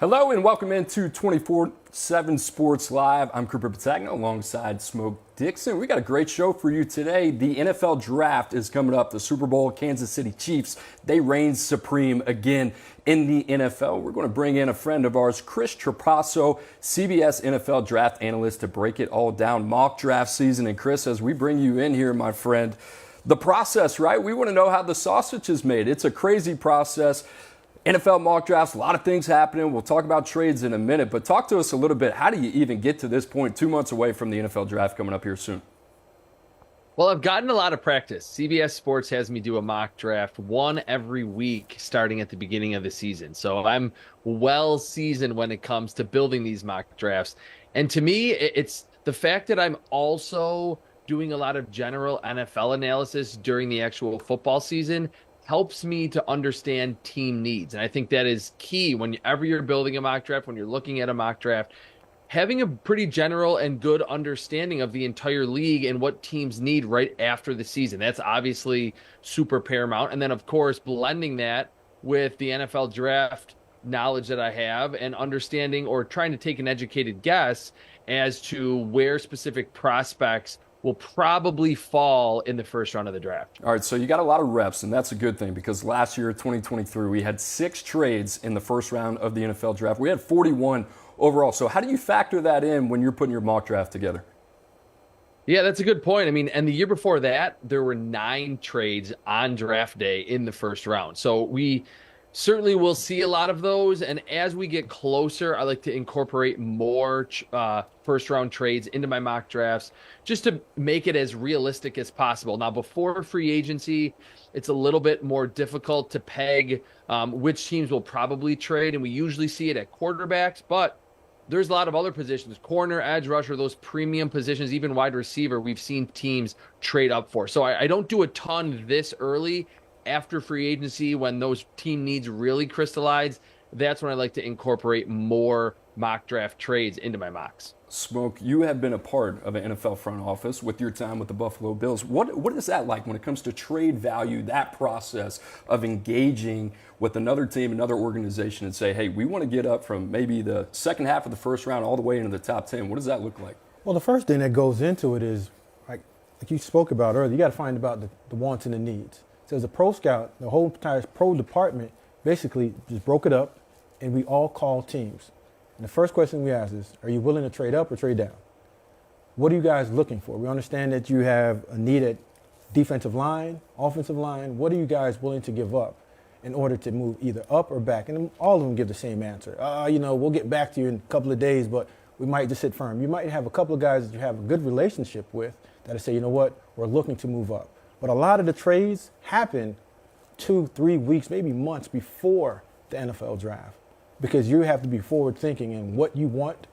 Hello and welcome into 247 Sports Live. I'm Cooper Petagna alongside Smoke Dixon. We got a great show for you today. The NFL Draft is coming up. The Super Bowl, Kansas City Chiefs, they reign supreme again in the NFL. We're going to bring in a friend of ours, Chris Trapasso, CBS NFL Draft analyst, to break it all down. Mock draft season. And Chris, as we bring you in here, my friend, the process, right? We want to know how the sausage is made. It's a crazy process. NFL mock drafts, a lot of things happening. We'll talk about trades in a minute, but talk to us a little bit. How do you even get to this point 2 months away from the NFL draft coming up here soon? Well, I've gotten a lot of practice. CBS Sports has me do a mock draft, one every week starting at the beginning of the season. So I'm well seasoned when it comes to building these mock drafts. And to me, it's the fact that I'm also doing a lot of general NFL analysis during the actual football season helps me to understand team needs. And I think that is key whenever you're building a mock draft, when you're looking at a mock draft, having a pretty general and good understanding of the entire league and what teams need right after the season. That's obviously super paramount. And then, of course, blending that with the NFL draft knowledge that I have and understanding or trying to take an educated guess as to where specific prospects will probably fall in the first round of the draft. All right, so you got a lot of reps, and that's a good thing because last year, 2023, we had 6 trades in the first round of the NFL draft. We had 41 overall. So how do you factor that in when you're putting your mock draft together? Yeah, that's a good point. I mean, and the year before that, there were 9 trades on draft day in the first round. So we certainly will see a lot of those. And as we get closer, I like to incorporate more first round trades into my mock drafts just to make it as realistic as possible. Now, before free agency, it's a little bit more difficult to peg which teams will probably trade. And we usually see it at quarterbacks, but there's a lot of other positions, corner, edge rusher, those premium positions, even wide receiver, we've seen teams trade up for. So I don't do a ton this early. After free agency, when those team needs really crystallize, that's when I like to incorporate more mock draft trades into my mocks. Smoke, you have been a part of an NFL front office with your time with the Buffalo Bills. What is that like when it comes to trade value, that process of engaging with another team, another organization, and say, hey, we want to get up from maybe the second half of the first round all the way into the top 10? What does that look like? Well, the first thing that goes into it is, like you spoke about earlier, you got to find about the wants and the needs. So as a pro scout, the whole entire pro department basically just broke it up, and we all call teams. And the first question we ask is, are you willing to trade up or trade down? What are you guys looking for? We understand that you have a need at defensive line, offensive line. What are you guys willing to give up in order to move either up or back? And all of them give the same answer. We'll get back to you in a couple of days, but we might just sit firm. You might have a couple of guys that you have a good relationship with that say, you know what, we're looking to move up. But a lot of the trades happen 2-3 weeks, maybe months before the NFL draft, because you have to be forward thinking in what you want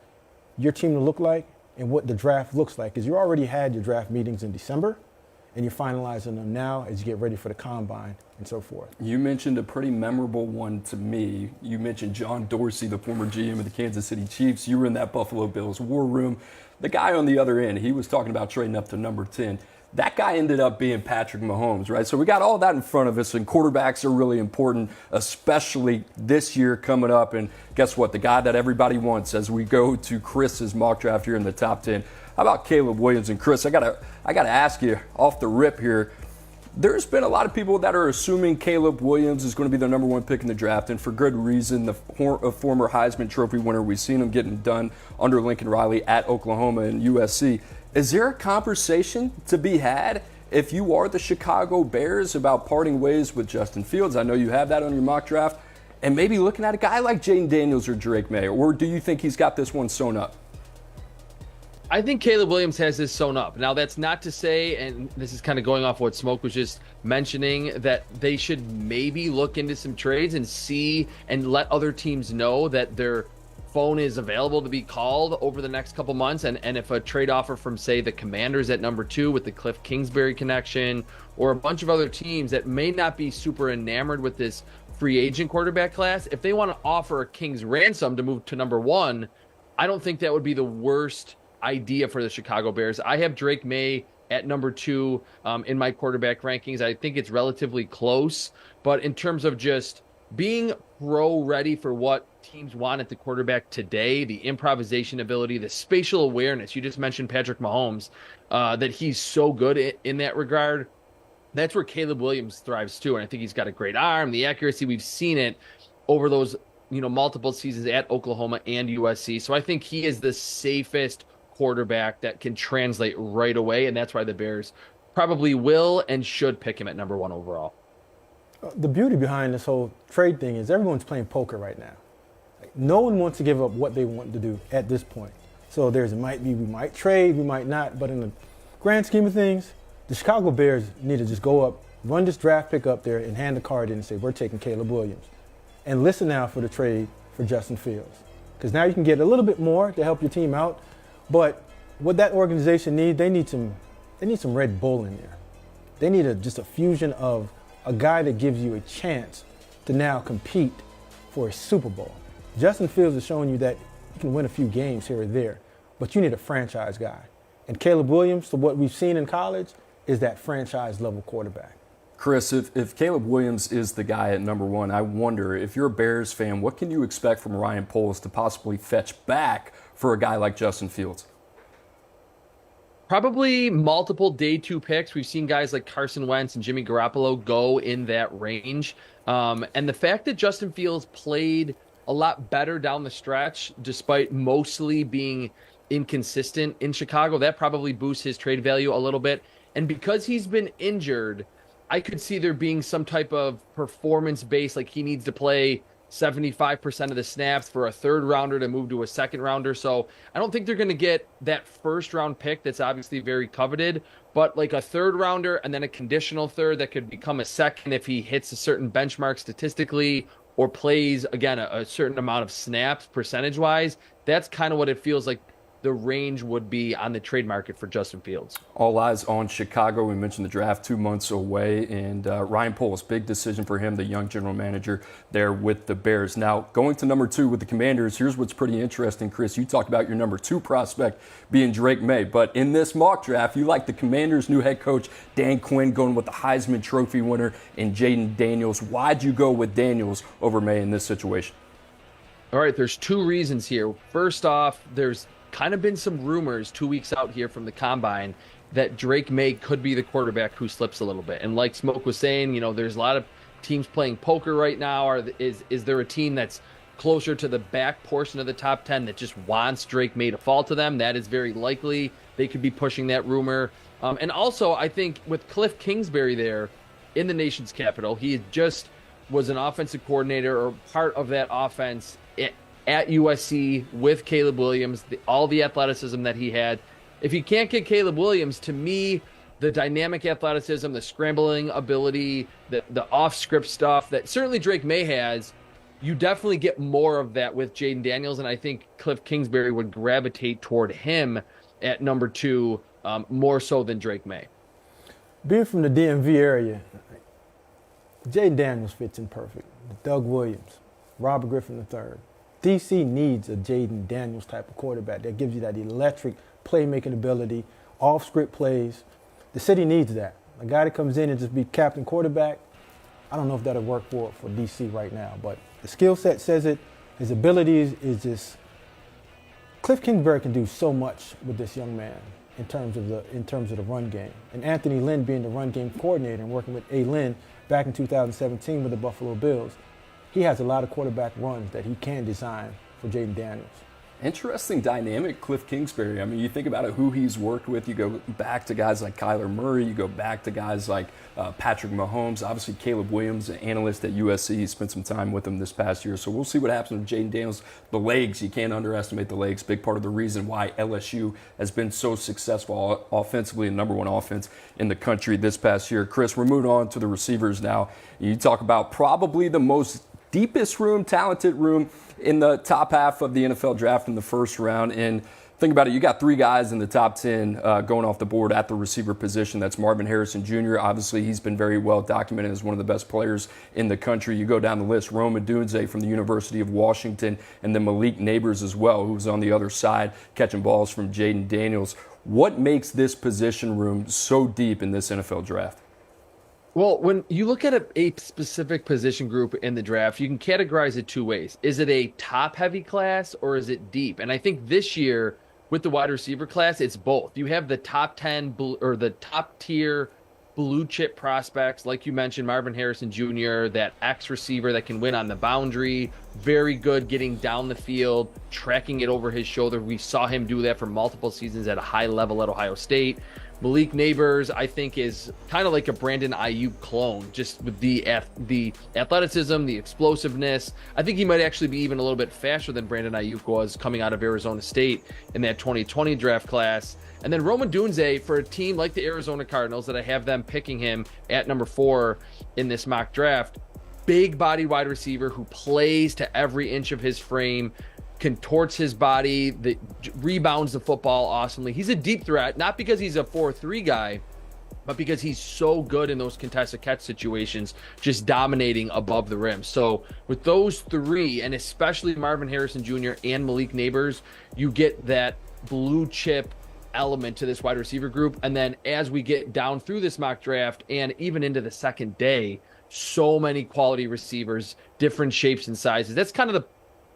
your team to look like and what the draft looks like. Because you already had your draft meetings in December, and you're finalizing them now as you get ready for the combine and so forth. You mentioned a pretty memorable one to me. You mentioned John Dorsey, the former GM of the Kansas City Chiefs. You were in that Buffalo Bills war room. The guy on the other end, he was talking about trading up to number 10. That guy ended up being Patrick Mahomes, right? So we got all that in front of us, and quarterbacks are really important, especially this year coming up. And guess what? The guy that everybody wants as we go to Chris's mock draft here in the top 10. How about Caleb Williams? And Chris, I gotta ask you off the rip here. There's been a lot of people that are assuming Caleb Williams is going to be the number 1 pick in the draft, and for good reason. The former Heisman Trophy winner, we've seen him getting done under Lincoln Riley at Oklahoma and USC. Is there a conversation to be had if you are the Chicago Bears about parting ways with Justin Fields? I know you have that on your mock draft, and maybe looking at a guy like Jaden Daniels or Drake May, or do you think he's got this one sewn up? I think Caleb Williams has this sewn up. Now, that's not to say, and this is kind of going off what Smoke was just mentioning, that they should maybe look into some trades and see and let other teams know that their phone is available to be called over the next couple months. And if a trade offer from, say, the Commanders at number 2 with the Cliff Kingsbury connection, or a bunch of other teams that may not be super enamored with this free agent quarterback class, if they want to offer a king's ransom to move to number 1, I don't think that would be the worst idea for the Chicago Bears. I have Drake May at number 2 in my quarterback rankings. I think it's relatively close, but in terms of just being pro-ready for what teams want at the quarterback today, the improvisation ability, the spatial awareness. You just mentioned Patrick Mahomes, that he's so good in that regard. That's where Caleb Williams thrives too. And I think he's got a great arm, the accuracy. We've seen it over those, multiple seasons at Oklahoma and USC. So I think he is the safest quarterback that can translate right away. And that's why the Bears probably will and should pick him at number 1 overall. The beauty behind this whole trade thing is everyone's playing poker right now. Like, no one wants to give up what they want to do at this point. So we might trade, we might not, but in the grand scheme of things, the Chicago Bears need to just go up, run this draft pick up there, and hand the card in and say, we're taking Caleb Williams. And listen now for the trade for Justin Fields. Because now you can get a little bit more to help your team out. But what that organization needs, they need some Red Bull in there. They need just a fusion of a guy that gives you a chance to now compete for a Super Bowl. Justin Fields is showing you that you can win a few games here or there, but you need a franchise guy. And Caleb Williams, to what we've seen in college, is that franchise-level quarterback. Chris, if Caleb Williams is the guy at number 1, I wonder, if you're a Bears fan, what can you expect from Ryan Poles to possibly fetch back for a guy like Justin Fields? Probably multiple day 2 picks. We've seen guys like Carson Wentz and Jimmy Garoppolo go in that range. And the fact that Justin Fields played a lot better down the stretch, despite mostly being inconsistent in Chicago, that probably boosts his trade value a little bit. And because he's been injured, I could see there being some type of performance base, like he needs to play 75% of the snaps for a third rounder to move to a second rounder. So I don't think they're going to get that first round pick that's obviously very coveted, but like a third rounder and then a conditional third that could become a second if he hits a certain benchmark statistically or plays, again, a certain amount of snaps percentage wise. That's kind of what it feels like the range would be on the trade market for Justin Fields. All eyes on Chicago. We mentioned the draft 2 months away, and Ryan Poles, big decision for him, the young general manager there with the Bears. Now, going to number 2 with the Commanders, here's what's pretty interesting, Chris. You talked about your number 2 prospect being Drake May, but in this mock draft, you like the Commanders' new head coach, Dan Quinn, going with the Heisman Trophy winner in Jaden Daniels. Why'd you go with Daniels over May in this situation? All right, there's 2 reasons here. First off, there's kind of been some rumors 2 weeks out here from the combine that Drake May could be the quarterback who slips a little bit. And like Smoke was saying, there's a lot of teams playing poker right now. Or is there a team that's closer to the back portion of the top 10 that just wants Drake May to fall to them? That is very likely. They could be pushing that rumor. And also, I think with Cliff Kingsbury there in the nation's capital, he just was an offensive coordinator or part of that offense at USC with Caleb Williams, all the athleticism that he had. If you can't get Caleb Williams, to me, the dynamic athleticism, the scrambling ability, the off-script stuff that certainly Drake May has, you definitely get more of that with Jaden Daniels, and I think Cliff Kingsbury would gravitate toward him at number 2 more so than Drake May. Being from the DMV area, Jaden Daniels fits in perfect. Doug Williams, Robert Griffin III. DC needs a Jaden Daniels type of quarterback that gives you that electric playmaking ability, off-script plays. The city needs that. A guy that comes in and just be captain quarterback, I don't know if that'll work for DC right now, but the skill set says it. His abilities is just – Cliff Kingsbury can do so much with this young man in terms of the run game. And Anthony Lynn being the run game coordinator and working with A. Lynn back in 2017 with the Buffalo Bills, he has a lot of quarterback runs that he can design for Jaden Daniels. Interesting dynamic, Cliff Kingsbury. I mean, you think about it, who he's worked with. You go back to guys like Kyler Murray. You go back to guys like Patrick Mahomes. Obviously, Caleb Williams, an analyst at USC. He spent some time with him this past year. So we'll see what happens with Jaden Daniels. The legs, you can't underestimate the legs. Big part of the reason why LSU has been so successful offensively and number 1 offense in the country this past year. Chris, we're moving on to the receivers now. You talk about probably the most deepest room, talented room in the top half of the NFL draft in the first round. And think about it, you got 3 guys in the top 10 going off the board at the receiver position. That's Marvin Harrison Jr. Obviously, he's been very well documented as one of the best players in the country. You go down the list, Rome Odunze from the University of Washington, and then Malik Neighbors as well, who's on the other side catching balls from Jaden Daniels. What makes this position room so deep in this NFL draft? Well, when you look at a specific position group in the draft, you can categorize it two ways. Is it a top heavy class or is it deep? And I think this year with the wide receiver class, it's both. You have the top 10 or the top tier blue chip prospects, like you mentioned, Marvin Harrison Jr., that X receiver that can win on the boundary, very good getting down the field, tracking it over his shoulder. We saw him do that for multiple seasons at a high level at Ohio State. Malik Neighbors, I think, is kind of like a Brandon Ayuk clone, just with the athleticism, the explosiveness. I think he might actually be even a little bit faster than Brandon Ayuk was coming out of Arizona State in that 2020 draft class. And then Rome Odunze, for a team like the Arizona Cardinals, that I have them picking him at number 4 in this mock draft, big body wide receiver who plays to every inch of his frame, contorts his body, that rebounds the football awesomely. He's a deep threat, not because he's a 4-3 guy, but because he's so good in those contested catch situations, just dominating above the rim. So with those three, and especially Marvin Harrison Jr. and Malik Neighbors, you get that blue chip element to this wide receiver group. And then as we get down through this mock draft and even into the second day, so many quality receivers, different shapes and sizes. That's kind of the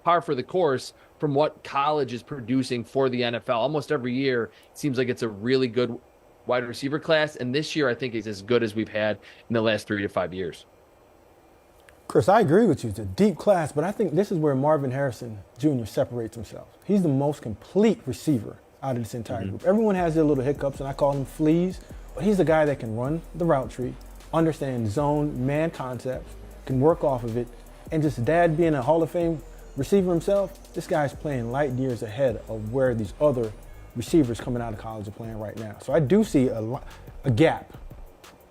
par for the course from what college is producing for the NFL. Almost every year, it seems like it's a really good wide receiver class. And this year, I think it's as good as we've had in the last 3 to 5 years. Chris, I agree with you. It's a deep class, but I think this is where Marvin Harrison Jr. separates himself. He's the most complete receiver out of this entire group. Everyone has their little hiccups, and I call them fleas, but he's the guy that can run the route tree, understand zone, man concepts, can work off of it, and just dad being a Hall of Fame receiver himself, this guy's playing light years ahead of where these other receivers coming out of college are playing right now. So I do see a gap.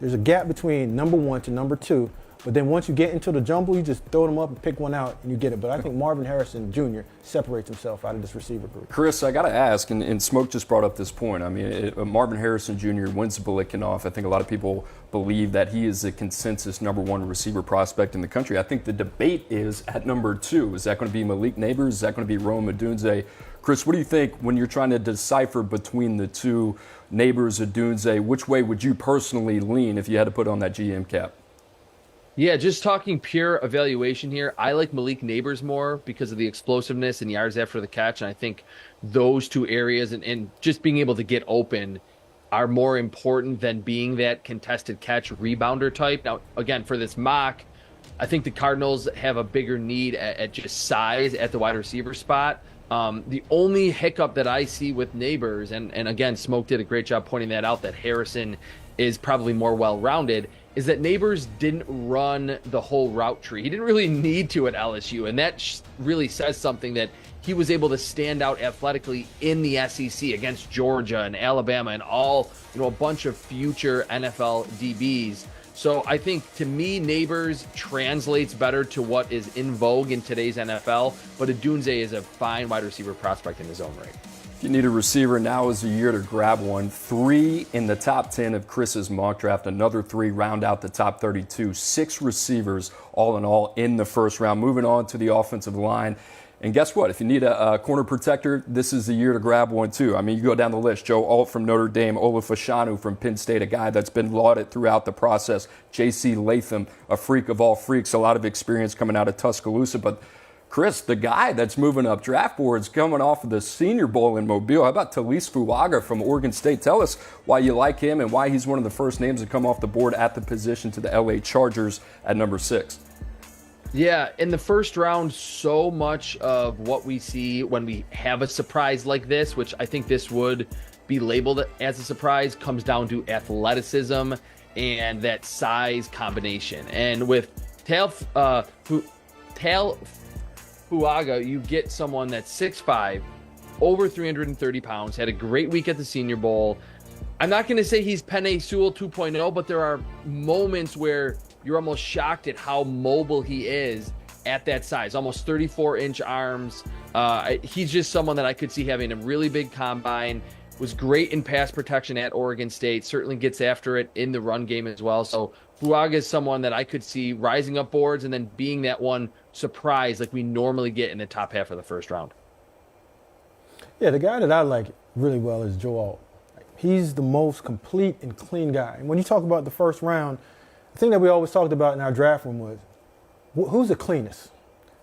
There's a gap between number 1 to number 2, but then once you get into the jumble, you just throw them up and pick one out and you get it. But I think Marvin Harrison Jr. separates himself out of this receiver group. Chris, I got to ask, and Smoke just brought up this point. I mean, Marvin Harrison Jr. wins the Biletnikoff. I think a lot of people believe that he is a consensus number 1 receiver prospect in the country. I think the debate is at number 2. Is that going to be Malik Neighbors? Is that going to be Rome Odunze? Chris, what do you think when you're trying to decipher between the two, Neighbors, Odunze? Which way would you personally lean if you had to put on that GM cap? Yeah, just talking pure evaluation here, I like Malik Neighbors more because of the explosiveness and yards after the catch. And I think those two areas and just being able to get open are more important than being that contested catch rebounder type. Now, again, for this mock, I think the Cardinals have a bigger need at just size at the wide receiver spot. The only hiccup that I see with Neighbors, and again, Smoke did a great job pointing that out, that Harrison is probably more well-rounded, is that Neighbors didn't run the whole route tree. He didn't really need to at LSU, and that really says something, that he was able to stand out athletically in the SEC against Georgia and Alabama and all, a bunch of future NFL DBs. So I think, to me, Neighbors translates better to what is in vogue in today's NFL, but Odunze is a fine wide receiver prospect in his own right. If you need a receiver, now is the year to grab one. 3 in the top 10 of Chris's mock draft. Another 3 round out the top 32. 6 receivers, all in all, in the first round. Moving on to the offensive line. And guess what? If you need a corner protector, this is the year to grab one, too. I mean, you go down the list. Joe Alt from Notre Dame, Olaf Fashanu from Penn State, a guy that's been lauded throughout the process. J.C. Latham, a freak of all freaks, a lot of experience coming out of Tuscaloosa. But Chris, the guy that's moving up draft boards coming off of the Senior Bowl in Mobile, how about Talise Fuaga from Oregon State? Tell us why you like him and why he's one of the first names to come off the board at the position to the LA Chargers at number 6. Yeah, in the first round, so much of what we see when we have a surprise like this, which I think this would be labeled as a surprise, comes down to athleticism and that size combination. And with Tal Fuaga, you get someone that's 6'5", over 330 pounds, had a great week at the Senior Bowl. I'm not going to say he's Penei Sewell 2.0, but there are moments where you're almost shocked at how mobile he is at that size, almost 34-inch arms. He's just someone that I could see having a really big combine, was great in pass protection at Oregon State, certainly gets after it in the run game as well. So Fuaga is someone that I could see rising up boards and then being that one surprise like we normally get in the top half of the first round. Yeah, the guy that I like really well is Joe Alt. He's the most complete and clean guy. And when you talk about the first round, The thing that we always talked about in our draft room was who's the cleanest?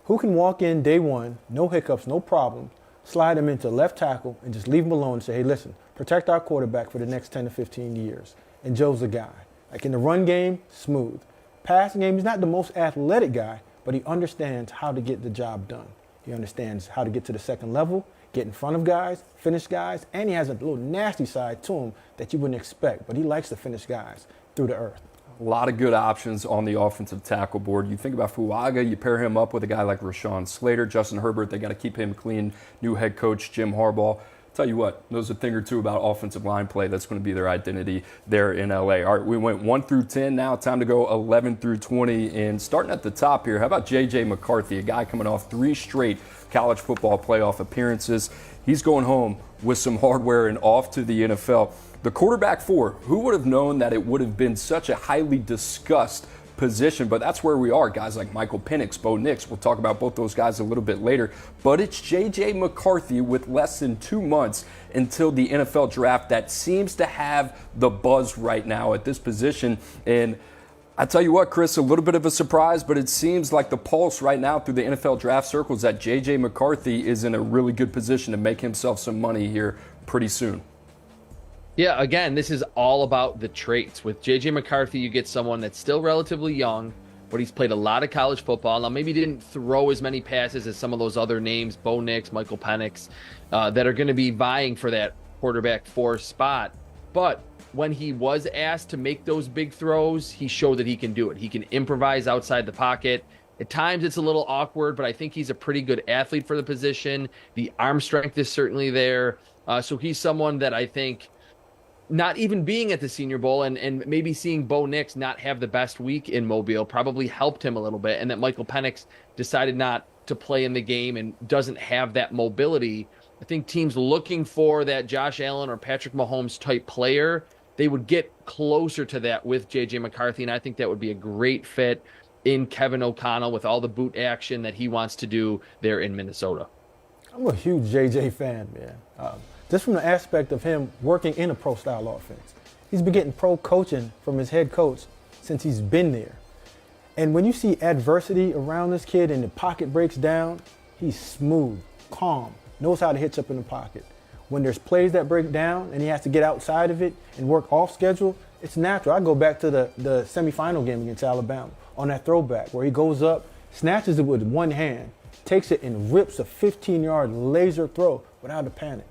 Who can walk in day one, no hiccups, no problems, slide him into left tackle and just leave him alone and say, hey, listen, protect our quarterback for the next 10 to 15 years. And Joe's the guy. Like in the run game, smooth. Passing game, he's not the most athletic guy, but he understands how to get the job done. He understands how to get to the second level, get in front of guys, finish guys, and he has a little nasty side to him that you wouldn't expect, but he likes to finish guys through the earth. A lot of good options on the offensive tackle board. You think about Fuaga, you pair him up with a guy like Rashawn Slater, Justin Herbert, they got to keep him clean. New head coach Jim Harbaugh. Tell you what, knows a thing or two about offensive line play. That's going to be their identity there in LA. All right, we went 1 through 10. Now time to go 11 through 20. And starting at the top here, how about J.J. McCarthy, a guy coming off 3 straight college football playoff appearances. He's going home with some hardware and off to the NFL. The quarterback 4, who would have known that it would have been such a highly discussed position, but that's where we are. Guys like Michael Penix, Bo Nix, we'll talk about both those guys a little bit later, but it's J.J. McCarthy with less than 2 months until the NFL draft that seems to have the buzz right now at this position. And I tell you what, Chris, a little bit of a surprise, but it seems like the pulse right now through the NFL draft circles that J.J. McCarthy is in a really good position to make himself some money here pretty soon. Yeah, again, this is all about the traits. With J.J. McCarthy, you get someone that's still relatively young, but he's played a lot of college football. Now, maybe didn't throw as many passes as some of those other names, Bo Nix, Michael Penix, that are going to be vying for that quarterback 4 spot. But when he was asked to make those big throws, he showed that he can do it. He can improvise outside the pocket. At times, it's a little awkward, but I think he's a pretty good athlete for the position. The arm strength is certainly there. So he's someone that I think, not even being at the Senior Bowl and maybe seeing Bo Nix not have the best week in Mobile probably helped him a little bit, and that Michael Penix decided not to play in the game and doesn't have that mobility. I think teams looking for that Josh Allen or Patrick Mahomes type player, they would get closer to that with J.J. McCarthy, and I think that would be a great fit in Kevin O'Connell with all the boot action that he wants to do there in Minnesota. I'm a huge J.J. fan, man. Just from the aspect of him working in a pro-style offense. He's been getting pro coaching from his head coach since he's been there. And when you see adversity around this kid and the pocket breaks down, he's smooth, calm, knows how to hitch up in the pocket. When there's plays that break down and he has to get outside of it and work off schedule, it's natural. I go back to the semifinal game against Alabama on that throwback where he goes up, snatches it with one hand, takes it and rips a 15-yard laser throw without a panic.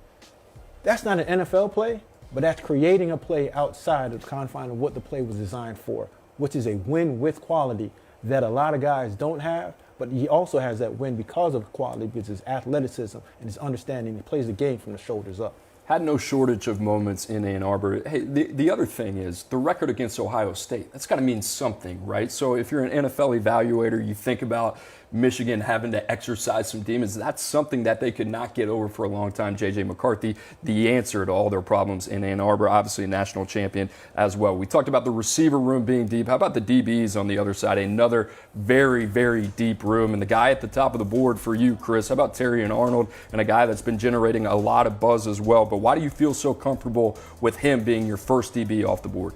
That's not an NFL play, but that's creating a play outside of the confine of what the play was designed for, which is a win with quality that a lot of guys don't have, but he also has that win because of quality, because his athleticism and his understanding. He plays the game from the shoulders up. Had no shortage of moments in Ann Arbor. Hey, the other thing is the record against Ohio State. That's got to mean something, right? So if you're an NFL evaluator, you think about Michigan having to exercise some demons. That's something that they could not get over for a long time. J.J. McCarthy, the answer to all their problems in Ann Arbor, obviously a national champion as well. We talked about the receiver room being deep. How about the DBs on the other side? Another very, very deep room. And the guy at the top of the board for you, Chris, how about Terry and Arnold, and a guy that's been generating a lot of buzz as well. But why do you feel so comfortable with him being your first DB off the board?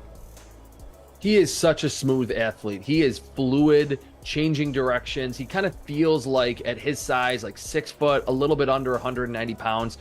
He is such a smooth athlete. He is fluid, changing directions. He kind of feels like, at his size, like 6 foot, a little bit under 190 pounds,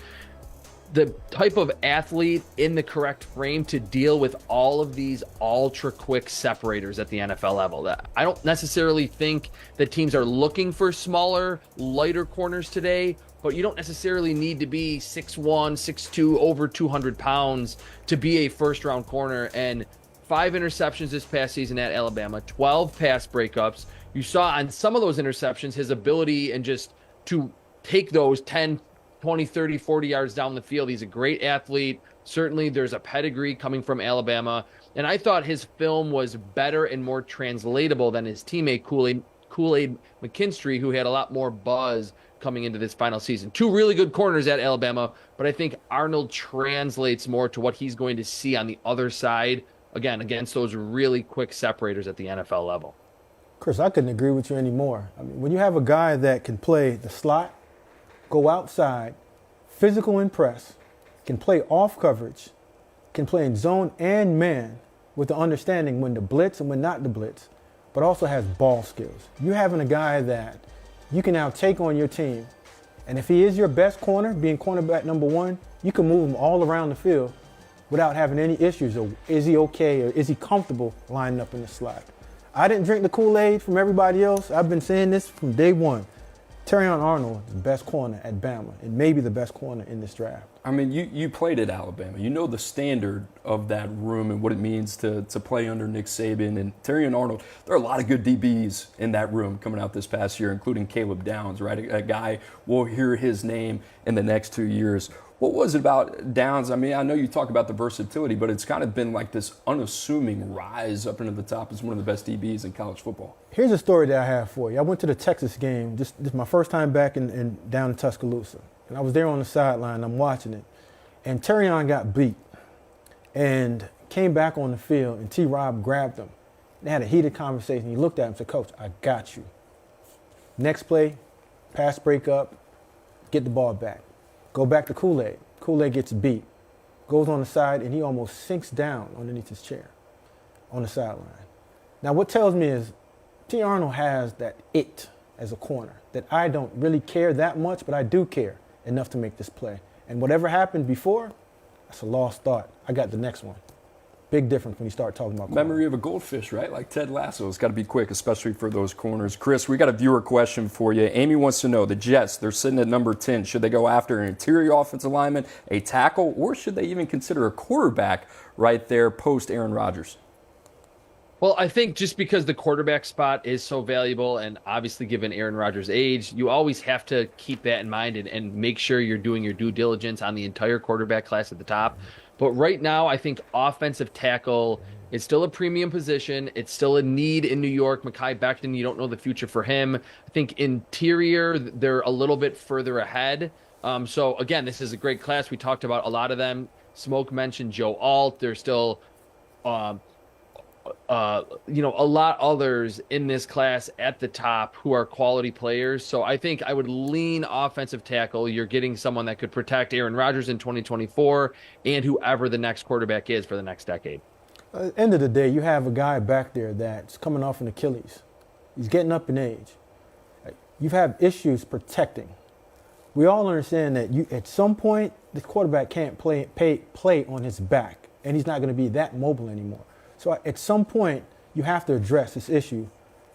the type of athlete in the correct frame to deal with all of these ultra quick separators at the NFL level. I don't necessarily think that teams are looking for smaller, lighter corners today, but you don't necessarily need to be 6'1", 6'2", over 200 pounds to be a first-round corner. And 5 interceptions this past season at Alabama, 12 pass breakups. You saw on some of those interceptions his ability and just to take those 10, 20, 30, 40 yards down the field. He's a great athlete. Certainly there's a pedigree coming from Alabama. And I thought his film was better and more translatable than his teammate Kool-Aid McKinstry, who had a lot more buzz coming into this final season. 2 really good corners at Alabama, but I think Arnold translates more to what he's going to see on the other side, again, against those really quick separators at the NFL level. Chris, I couldn't agree with you anymore. I mean, when you have a guy that can play the slot, go outside, physical and press, can play off coverage, can play in zone and man, with the understanding when to blitz and when not to blitz, but also has ball skills. You having a guy that you can now take on your team, and if he is your best corner, being cornerback number one, you can move him all around the field without having any issues. Or is he okay, or is he comfortable lining up in the slot? I didn't drink the Kool-Aid from everybody else. I've been saying this from day one. Terrion Arnold is the best corner at Bama, and maybe the best corner in this draft. I mean, you played at Alabama. You know the standard of that room and what it means to play under Nick Saban. And Terrion Arnold, there are a lot of good DBs in that room coming out this past year, including Caleb Downs, right? A guy, we'll hear his name in the next 2 years. What was it about Downs? I mean, I know you talk about the versatility, but it's kind of been like this unassuming rise up into the top as one of the best DBs in college football. Here's a story that I have for you. I went to the Texas game. This is my first time back in down in Tuscaloosa. And I was there on the sideline. I'm watching it. And Terrion got beat and came back on the field, and T-Rob grabbed him. They had a heated conversation. He looked at him and said, "Coach, I got you." Next play, pass break up, get the ball back. Go back to Kool-Aid. Kool-Aid gets beat, goes on the side, and he almost sinks down underneath his chair on the sideline. Now, what tells me is T. Arnold has that it as a corner that I don't really care that much, but I do care enough to make this play. And whatever happened before, that's a lost thought. I got the next one. Big difference when you start talking about corner. Memory of a goldfish, right? Like Ted Lasso. It's got to be quick, especially for those corners. Chris, we got a viewer question for you. Amy wants to know, the Jets, they're sitting at number 10. Should they go after an interior offensive lineman, a tackle, or should they even consider a quarterback right there post Aaron Rodgers? Well, I think just because the quarterback spot is so valuable, and obviously given Aaron Rodgers' age, you always have to keep that in mind and make sure you're doing your due diligence on the entire quarterback class at the top. But right now, I think offensive tackle is still a premium position. It's still a need in New York. Mekhi Becton, you don't know the future for him. I think interior, they're a little bit further ahead. So, again, this is a great class. We talked about a lot of them. Smoke mentioned Joe Alt. There's still a lot others in this class at the top who are quality players. So I think I would lean offensive tackle. You're getting someone that could protect Aaron Rodgers in 2024 and whoever the next quarterback is for the next decade. At the end of the day, you have a guy back there that's coming off an Achilles. He's getting up in age. You've had issues protecting. We all understand that at some point, the quarterback can't play on his back, and he's not going to be that mobile anymore. So at some point, you have to address this issue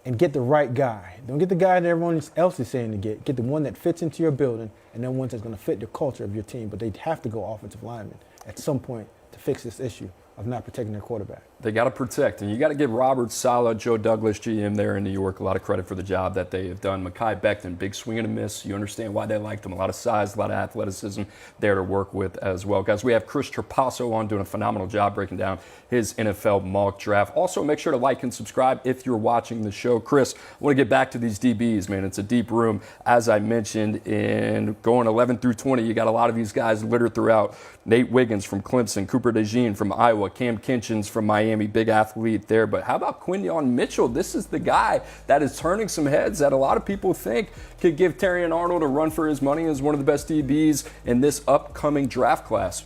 and get the right guy. Don't get the guy that everyone else is saying to get. Get the one that fits into your building and then one that's going to fit the culture of your team. But they have to go offensive lineman at some point to fix this issue of not protecting their quarterback. They got to protect, and you got to give Robert Saleh, Joe Douglas, GM there in New York, a lot of credit for the job that they have done. Mekhi Becton, big swing and a miss. You understand why they liked him. A lot of size, a lot of athleticism there to work with as well. Guys, we have Chris Trapasso on doing a phenomenal job breaking down his NFL mock draft. Also, make sure to like and subscribe if you're watching the show. Chris, I want to get back to these DBs, man. It's a deep room, as I mentioned, in going 11 through 20. You got a lot of these guys littered throughout. Nate Wiggins from Clemson, Cooper Petagna from Iowa, Cam Kinchens from Miami, big athlete there. But how about Quinyon Mitchell? This is the guy that is turning some heads that a lot of people think could give Terrion Arnold a run for his money as one of the best DBs in this upcoming draft class.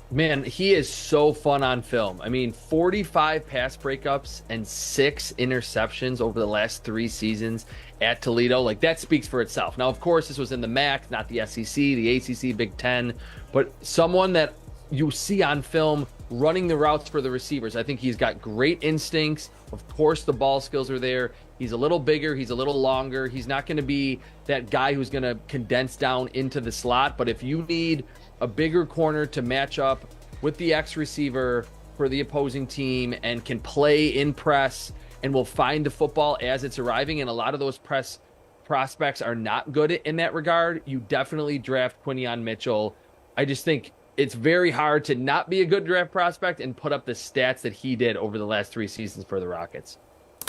Man, he is so fun on film. I mean, 45 pass breakups and 6 interceptions over the last 3 seasons at Toledo. Like, that speaks for itself. Now, of course, this was in the MAC, not the SEC, the ACC, Big Ten, but someone that you see on film running the routes for the receivers. I think he's got great instincts. Of course, the ball skills are there. He's a little bigger. He's a little longer. He's not going to be that guy who's going to condense down into the slot. But if you need a bigger corner to match up with the X receiver for the opposing team and can play in press and will find the football as it's arriving, and a lot of those press prospects are not good in that regard, you definitely draft Quinyon Mitchell. I just think it's very hard to not be a good draft prospect and put up the stats that he did over the last 3 seasons for the Rockets.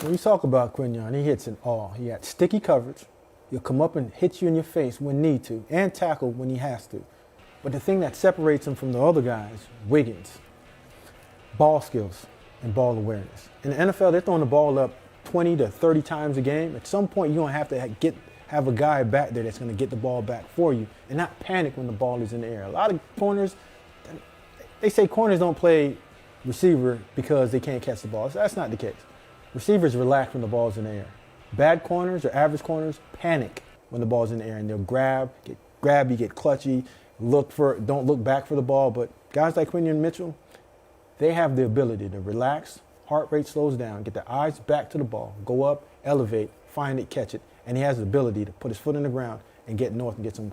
When you talk about Quinyon, he hits in all. He got sticky coverage. He'll come up and hit you in your face when need to, and tackle when he has to. But the thing that separates him from the other guys, Wiggins, ball skills and ball awareness. In the NFL, they're throwing the ball up 20 to 30 times a game. At some point, you're going to have to have a guy back there that's going to get the ball back for you and not panic when the ball is in the air. A lot of corners, they say corners don't play receiver because they can't catch the ball. So that's not the case. Receivers relax when the ball's in the air. Bad corners or average corners panic when the ball's in the air, and they'll grab, get clutchy, don't look back for the ball. But guys like Quinion Mitchell, they have the ability to relax, heart rate slows down, get their eyes back to the ball, go up, elevate, find it, catch it, and he has the ability to put his foot in the ground and get north and get some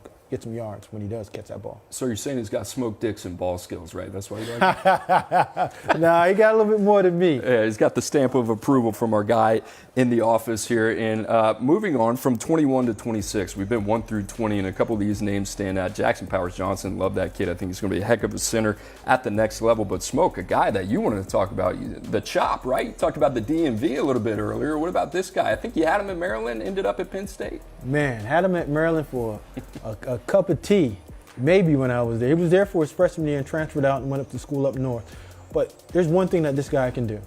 yards when he does catch that ball. So you're saying he's got Smoke Dixon ball skills, right? That's why you like him? Nah, he got a little bit more than me. Yeah, he's got the stamp of approval from our guy in the office here. And moving on from 21 to 26, we've been 1 through 20, and a couple of these names stand out. Jackson Powers Johnson, love that kid. I think he's going to be a heck of a center at the next level. But Smoke, a guy that you wanted to talk about, the chop, right? You talked about the DMV a little bit earlier. What about this guy? I think you had him in Maryland, ended up at Penn State. Man, had him at Maryland for a cup of tea, maybe when I was there. He was there for his freshman year and transferred out and went up to school up north. But there's one thing that this guy can do.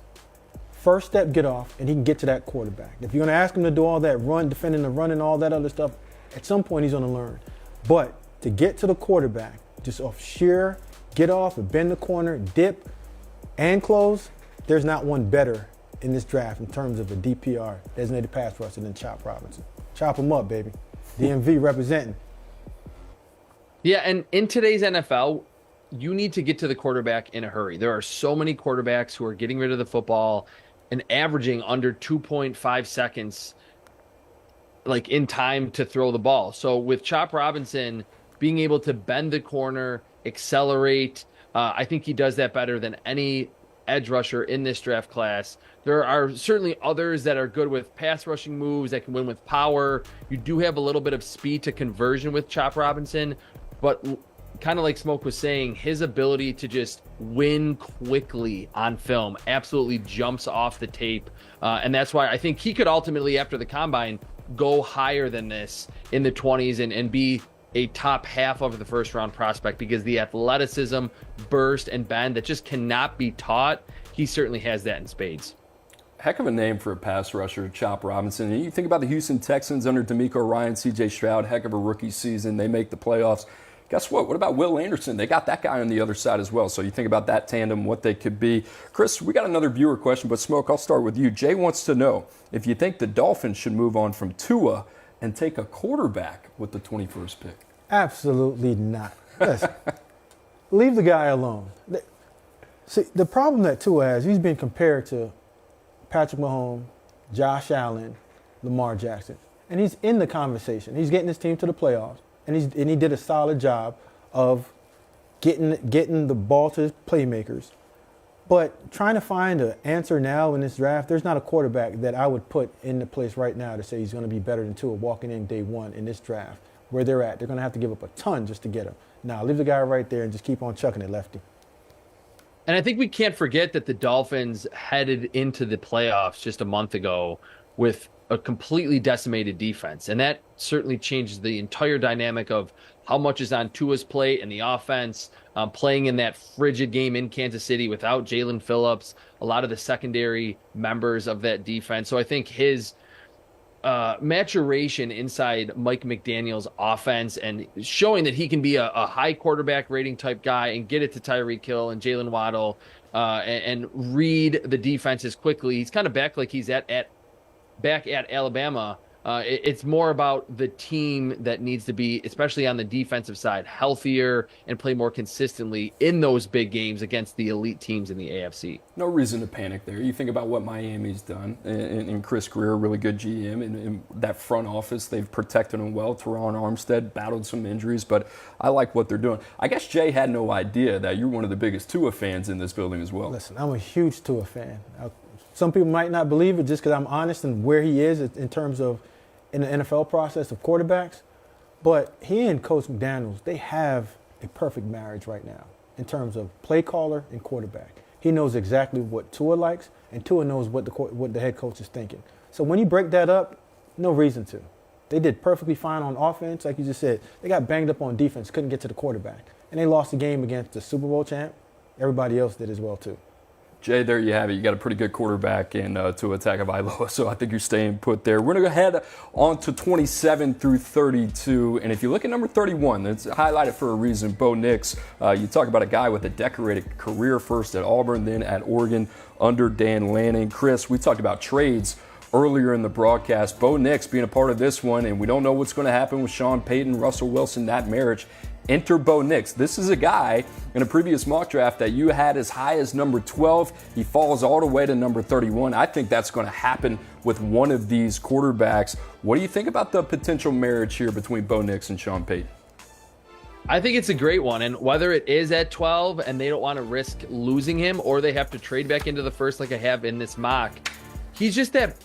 First step, get off, and he can get to that quarterback. If you're going to ask him to do all that run, defending the run and all that other stuff, at some point he's going to learn. But to get to the quarterback, just off sheer get off and bend the corner, dip, and close, there's not one better in this draft in terms of a DPR, designated pass rusher, than Chop Robinson. Chop him up, baby. DMV representing. Yeah, and in today's NFL, you need to get to the quarterback in a hurry. There are so many quarterbacks who are getting rid of the football and averaging under 2.5 seconds like in time to throw the ball. So with Chop Robinson being able to bend the corner, accelerate, I think he does that better than any edge rusher in this draft class. There are certainly others that are good with pass rushing moves that can win with power. You do have a little bit of speed to conversion with Chop Robinson, but kind of like Smoke was saying, his ability to just win quickly on film absolutely jumps off the tape. And that's why I think he could ultimately, after the combine, go higher than this in the 20s and be a top half of the first round prospect, because the athleticism, burst, and bend that just cannot be taught, he certainly has that in spades. Heck of a name for a pass rusher, Chop Robinson. And you think about the Houston Texans under D'Amico Ryan, C.J. Stroud, heck of a rookie season. They make the playoffs. Guess what? What about Will Anderson? They got that guy on the other side as well. So you think about that tandem, what they could be. Chris, we got another viewer question, but Smoke, I'll start with you. Jay wants to know if you think the Dolphins should move on from Tua and take a quarterback with the 21st pick. Absolutely not. Listen, leave the guy alone. See, the problem that Tua has, he's been compared to Patrick Mahomes, Josh Allen, Lamar Jackson. And he's in the conversation. He's getting his team to the playoffs. And he did a solid job of getting the ball to his playmakers. But trying to find an answer now in this draft, there's not a quarterback that I would put in the place right now to say he's going to be better than Tua walking in day one in this draft. Where they're at, they're going to have to give up a ton just to get him. Now, leave the guy right there and just keep on chucking it, lefty. And I think we can't forget that the Dolphins headed into the playoffs just a month ago with a completely decimated defense. And that certainly changes the entire dynamic of how much is on Tua's plate and the offense, playing in that frigid game in Kansas City without Jalen Phillips, a lot of the secondary members of that defense. So I think his maturation inside Mike McDaniel's offense and showing that he can be a high quarterback rating type guy and get it to Tyreek Hill and Jalen Waddle and read the defenses quickly. He's kind of back like he's back at Alabama. It's more about the team that needs to be, especially on the defensive side, healthier and play more consistently in those big games against the elite teams in the AFC. No reason to panic there. You think about what Miami's done, and Chris Greer, really good GM, and that front office, they've protected him well. Teron Armstead battled some injuries, but I like what they're doing. I guess Jay had no idea that you're one of the biggest Tua fans in this building as well. Listen, I'm a huge Tua fan. Some people might not believe it just because I'm honest in where he is in terms of in the NFL process of quarterbacks, but he and Coach McDaniels, they have a perfect marriage right now in terms of play caller and quarterback. He knows exactly what Tua likes, and Tua knows what the head coach is thinking. So when you break that up, no reason to. They did perfectly fine on offense, like you just said. They got banged up on defense, couldn't get to the quarterback, and they lost the game against the Super Bowl champ. Everybody else did as well too. Jay, there you have it. You got a pretty good quarterback in Tua Tagovailoa, so I think you're staying put there. We're going to go ahead on to 27 through 32, and if you look at number 31, it's highlighted for a reason. Bo Nix. You talk about a guy with a decorated career, first at Auburn, then at Oregon under Dan Lanning. Chris, we talked about trades earlier in the broadcast. Bo Nix being a part of this one, and we don't know what's going to happen with Sean Payton, Russell Wilson, that marriage. Enter Bo Nix. This is a guy in a previous mock draft that you had as high as number 12. He falls all the way to number 31. I think that's going to happen with one of these quarterbacks. What do you think about the potential marriage here between Bo Nix and Sean Payton? I think it's a great one, and whether it is at 12 and they don't want to risk losing him, or they have to trade back into the first like I have in this mock, he's just that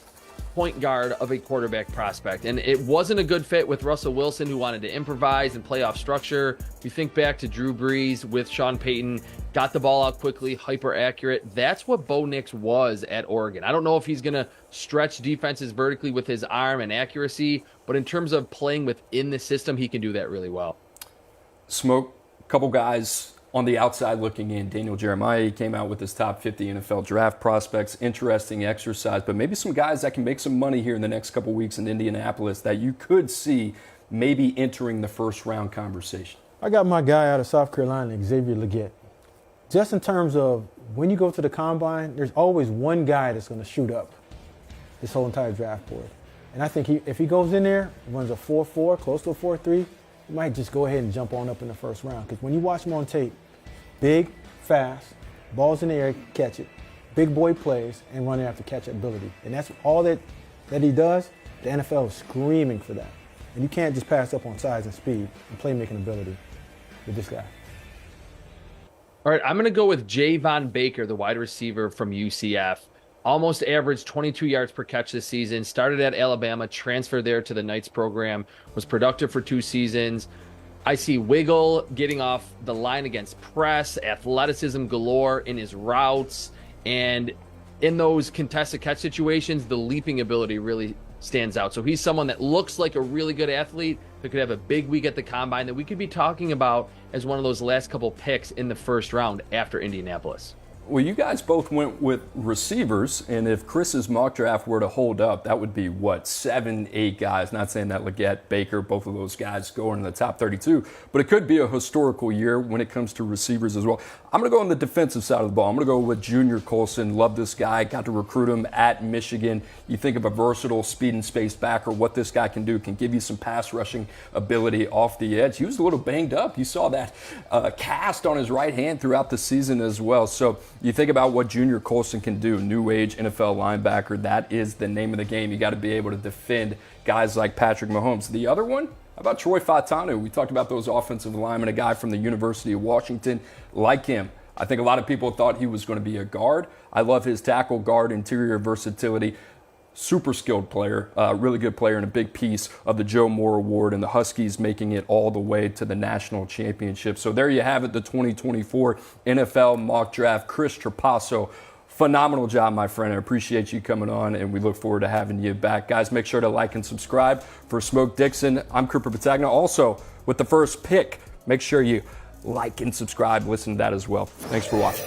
point guard of a quarterback prospect, and it wasn't a good fit with Russell Wilson, who wanted to improvise and play off structure. If you think back to Drew Brees with Sean Payton, got the ball out quickly, hyper accurate. That's what Bo Nix was at Oregon. I don't know if he's going to stretch defenses vertically with his arm and accuracy, but in terms of playing within the system, he can do that really well. Smoke, a couple guys on the outside looking in. Daniel Jeremiah came out with his top 50 NFL draft prospects. Interesting exercise, but maybe some guys that can make some money here in the next couple weeks in Indianapolis that you could see maybe entering the first round conversation. I got my guy out of South Carolina, Xavier Legette. Just in terms of when you go to the combine, there's always one guy that's going to shoot up this whole entire draft board. And I think if he goes in there, runs a 4.4, close to a 4.3, he might just go ahead and jump on up in the first round. Because when you watch him on tape, big, fast, balls in the air, catch it, big boy plays, and running after catch ability. And that's all that he does. The NFL is screaming for that. And you can't just pass up on size and speed and playmaking ability with this guy. All right, I'm going to go with Javon Baker, the wide receiver from UCF. Almost averaged 22 yards per catch this season. Started at Alabama, transferred there to the Knights program, was productive for 2 seasons. I see wiggle, getting off the line against press, athleticism galore in his routes, and in those contested catch situations, the leaping ability really stands out. So he's someone that looks like a really good athlete that could have a big week at the combine that we could be talking about as one of those last couple picks in the first round after Indianapolis. Well, you guys both went with receivers, and if Chris's mock draft were to hold up, that would be, 7, 8 guys. Not saying that Legette, Baker, both of those guys go in the top 32, but it could be a historical year when it comes to receivers as well. I'm going to go on the defensive side of the ball. I'm going to go with Junior Colson. Love this guy. Got to recruit him at Michigan. You think of a versatile speed and space backer, what this guy can do, can give you some pass rushing ability off the edge. He was a little banged up. You saw that cast on his right hand throughout the season as well. So you think about what Junior Colson can do, new age NFL linebacker. That is the name of the game. You got to be able to defend guys like Patrick Mahomes. The other one, how about Troy Fautanu? We talked about those offensive linemen, a guy from the University of Washington. Like him, I think a lot of people thought he was going to be a guard. I love his tackle, guard, interior versatility. Super skilled player, really good player, and a big piece of the Joe Moore Award, and the Huskies making it all the way to the national championship. So there you have it, the 2024 NFL mock draft. Chris Trapasso, phenomenal job, my friend. I appreciate you coming on, and we look forward to having you back. Guys, make sure to like and subscribe. For Smoke Dixon, I'm Cooper Petagna. Also, with the first pick, make sure you like and subscribe. Listen to that as well. Thanks for watching.